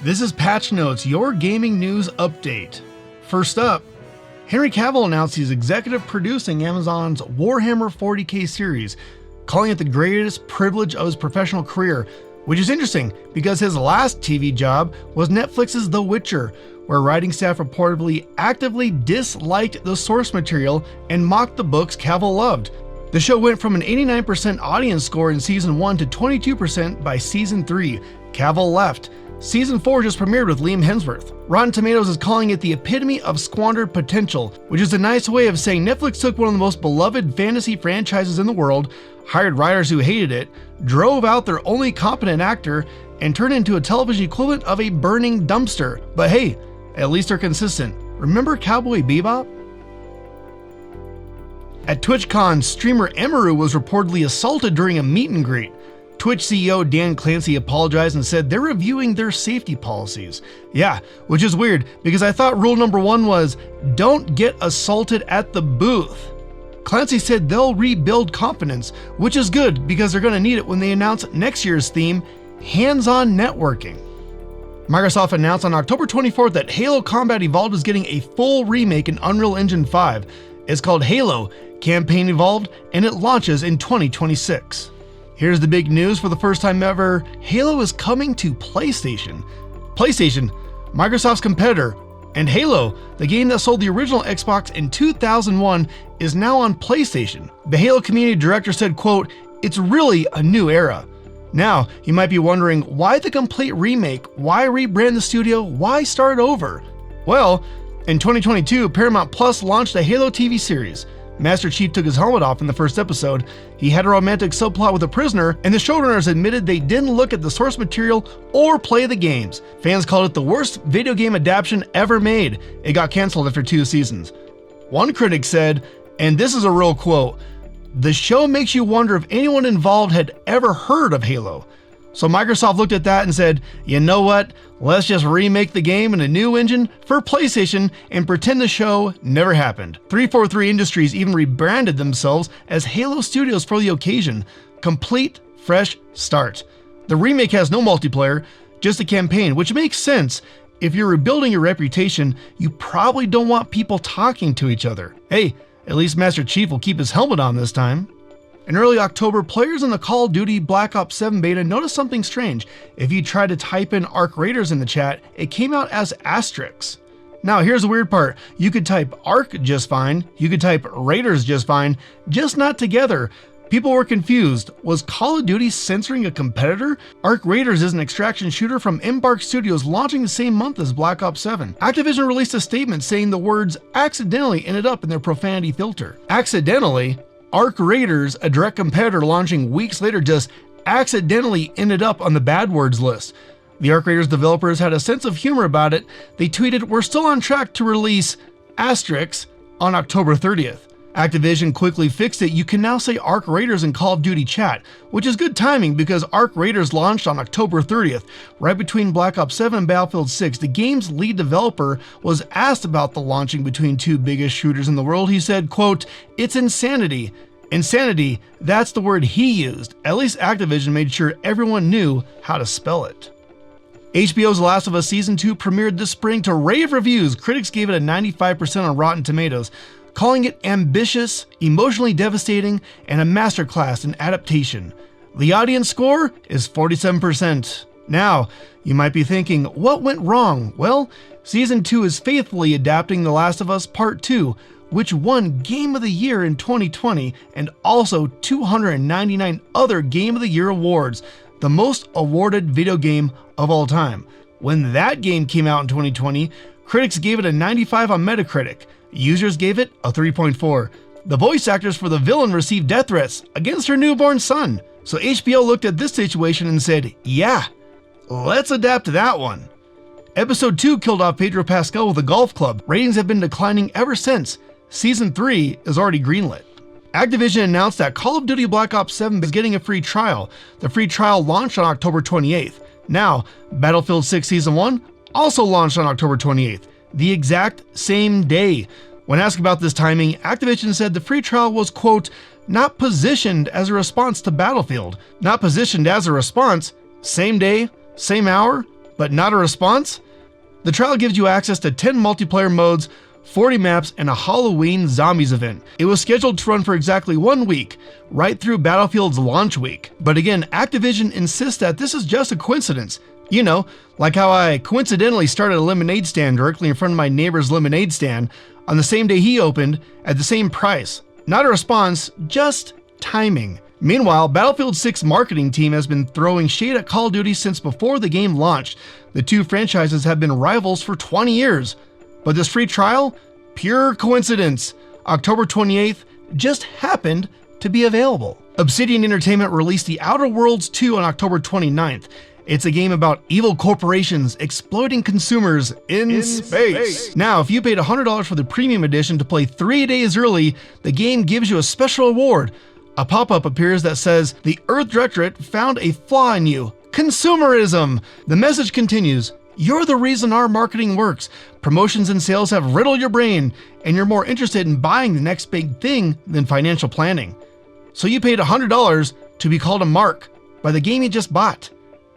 This is Patch Notes, your gaming news update. First up, Henry Cavill announced he's executive producing Amazon's Warhammer 40k series, calling it the greatest privilege of his professional career, which is interesting because his last TV job was Netflix's The Witcher, where writing staff reportedly actively disliked the source material and mocked the books Cavill loved. The show went from an 89% audience score in season 1 to 22% by season 3. Cavill left. Season 4 just premiered with Liam Hemsworth. Rotten Tomatoes is calling it the epitome of squandered potential, which is a nice way of saying Netflix took one of the most beloved fantasy franchises in the world, hired writers who hated it, drove out their only competent actor, and turned it into a television equivalent of a burning dumpster. But hey, at least they're consistent. Remember Cowboy Bebop? At TwitchCon, streamer Emiru was reportedly assaulted during a meet and greet. Twitch CEO Dan Clancy apologized and said they're reviewing their safety policies. Yeah, which is weird because I thought rule number 1 was don't get assaulted at the booth. Clancy said they'll rebuild confidence, which is good because they're going to need it when they announce next year's theme, hands-on networking. Microsoft announced on October 24th that Halo Combat Evolved is getting a full remake in Unreal Engine 5. It's called Halo Campaign Evolved, and it launches in 2026. Here's the big news: for the first time ever, Halo is coming to PlayStation. PlayStation, Microsoft's competitor, and Halo, the game that sold the original Xbox in 2001, is now on PlayStation. The Halo community director said, quote, "It's really a new era." Now, you might be wondering, why the complete remake? Why rebrand the studio? Why start over? Well, in 2022, Paramount Plus launched a Halo TV series. Master Chief took his helmet off in the first episode. He had a romantic subplot with a prisoner, and the showrunners admitted they didn't look at the source material or play the games. Fans called it the worst video game adaptation ever made. It got canceled after 2 seasons. One critic said, and this is a real quote, "The show makes you wonder if anyone involved had ever heard of Halo." So Microsoft looked at that and said, you know what? Let's just remake the game in a new engine for PlayStation and pretend the show never happened. 343 Industries even rebranded themselves as Halo Studios for the occasion. Complete, fresh start. The remake has no multiplayer, just a campaign, which makes sense. If you're rebuilding your reputation, you probably don't want people talking to each other. Hey, at least Master Chief will keep his helmet on this time. In early October, players in the Call of Duty Black Ops 7 beta noticed something strange. If you tried to type in Arc Raiders in the chat, it came out as asterisks. Now here's the weird part. You could type Arc just fine, you could type Raiders just fine, just not together. People were confused. Was Call of Duty censoring a competitor? Arc Raiders is an extraction shooter from Embark Studios launching the same month as Black Ops 7. Activision released a statement saying the words accidentally ended up in their profanity filter. Accidentally? Arc Raiders, a direct competitor launching weeks later, just accidentally ended up on the bad words list. The Arc Raiders developers had a sense of humor about it. They tweeted, "We're still on track to release asterisks on October 30th. Activision quickly fixed it. You can now say Arc Raiders in Call of Duty chat, which is good timing because Arc Raiders launched on October 30th, right between Black Ops 7 and Battlefield 6. The game's lead developer was asked about the launching between 2 biggest shooters in the world. He said, quote, "It's insanity." Insanity, that's the word he used. At least Activision made sure everyone knew how to spell it. HBO's The Last of Us Season 2 premiered this spring to rave reviews. Critics gave it a 95% on Rotten Tomatoes, calling it ambitious, emotionally devastating, and a masterclass in adaptation. The audience score is 47%. Now, you might be thinking, what went wrong? Well, Season 2 is faithfully adapting The Last of Us Part 2, which won Game of the Year in 2020 and also 299 other Game of the Year awards, the most awarded video game of all time. When that game came out in 2020, critics gave it a 95 on Metacritic. Users gave it a 3.4. The voice actors for the villain received death threats against her newborn son. So HBO looked at this situation and said, yeah, let's adapt that one. Episode 2 killed off Pedro Pascal with a golf club. Ratings have been declining ever since. Season 3 is already greenlit. Activision announced that Call of Duty Black Ops 7 is getting a free trial. The free trial launched on October 28th. Now, Battlefield 6 Season 1 also launched on October 28th. The exact same day. When asked about this timing, Activision said the free trial was, quote, not positioned as a response to Battlefield. Not positioned as a response, same day, same hour, but not a response? The trial gives you access to 10 multiplayer modes, 40 maps, and a Halloween Zombies event. It was scheduled to run for exactly 1 week, right through Battlefield's launch week. But again, Activision insists that this is just a coincidence. You know, like how I coincidentally started a lemonade stand directly in front of my neighbor's lemonade stand on the same day he opened at the same price. Not a response, just timing. Meanwhile, Battlefield 6 marketing team has been throwing shade at Call of Duty since before the game launched. The two franchises have been rivals for 20 years. But this free trial? Pure coincidence. October 28th just happened to be available. Obsidian Entertainment released The Outer Worlds 2 on October 29th. It's a game about evil corporations exploiting consumers in space. Now, if you paid $100 for the premium edition to play 3 days early, the game gives you a special award. A pop-up appears that says, "The Earth Directorate found a flaw in you. Consumerism." The message continues, "You're the reason our marketing works. Promotions and sales have riddled your brain, and you're more interested in buying the next big thing than financial planning." So you paid $100 to be called a mark by the game you just bought.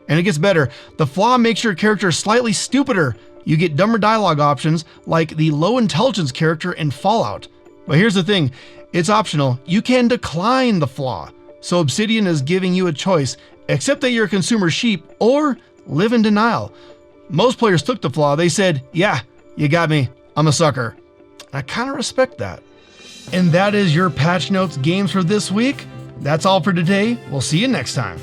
And it gets better. The flaw makes your character slightly stupider. You get dumber dialogue options like the low intelligence character in Fallout. But here's the thing, it's optional. You can decline the flaw. So Obsidian is giving you a choice. Accept that you're a consumer sheep or live in denial. Most players took the flaw. They said, "Yeah, you got me. I'm a sucker." I kind of respect that. And that is your Patch Notes games for this week. That's all for today. We'll see you next time.